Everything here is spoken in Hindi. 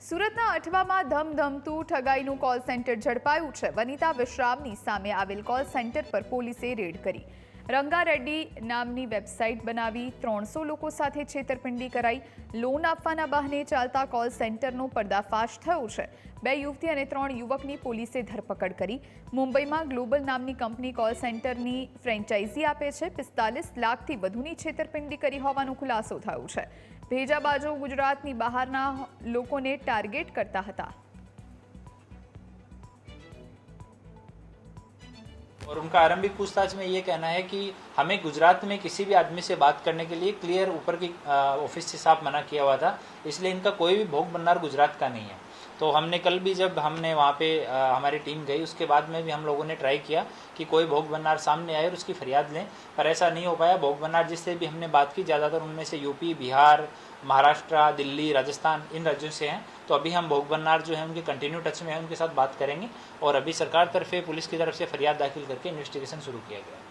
સુરતના અઠવામાં ધમધમતું ઠગાઈનું કોલ સેન્ટર ઝડપાયું છે। વનિતા વિશ્રામની સામે આવેલ કોલ સેન્ટર પર પોલીસે રેડ કરી। રંગારેડ્ડી નામની વેબસાઇટ બનાવી 300 લોકો સાથે છેતરપિંડી કરાઈ। લોન આપવાના બહાને ચાલતા કોલ સેન્ટરનો પર્દાફાશ થયો છે। 2 યુવતી અને 3 યુવકની પોલીસે ધરપકડ કરી। મુંબઈમાં ગ્લોબલ નામની કંપની કોલ સેન્ટરની ફ્રેન્ચાઇઝી આપે છે। 45 લાખથી વધુની છેતરપિંડી કરી હોવાનો ખુલાસો થયો છે। ભેજાબાજો ગુજરાતની બહારના લોકોને ટાર્ગેટ કરતા હતા। और उनका आरंभिक पूछताछ में ये कहना है कि हमें गुजरात में किसी भी आदमी से बात करने के लिए क्लियर ऊपर की ऑफिस से साफ मना किया हुआ था, इसलिए इनका कोई भी भोग भंडार गुजरात का नहीं है। तो हमने कल भी जब हमने वहाँ पे हमारी टीम गई उसके बाद में भी हम लोगों ने ट्राई किया कि कोई भोग भंडार सामने आए और उसकी फरियाद लें, पर ऐसा नहीं हो पाया। भोग भंडार जिससे भी हमने बात की ज़्यादातर उनमें से यूपी, बिहार, महाराष्ट्र, दिल्ली, राजस्थान इन राज्यों से हैं। तो अभी हम भोग भंडार जो है उनके कंटिन्यू टच में है, उनके साथ बात करेंगे और अभी सरकार तरफ पुलिस की तरफ से फरियाद दाखिल करके इन्वेस्टिगेशन शुरू किया गया है।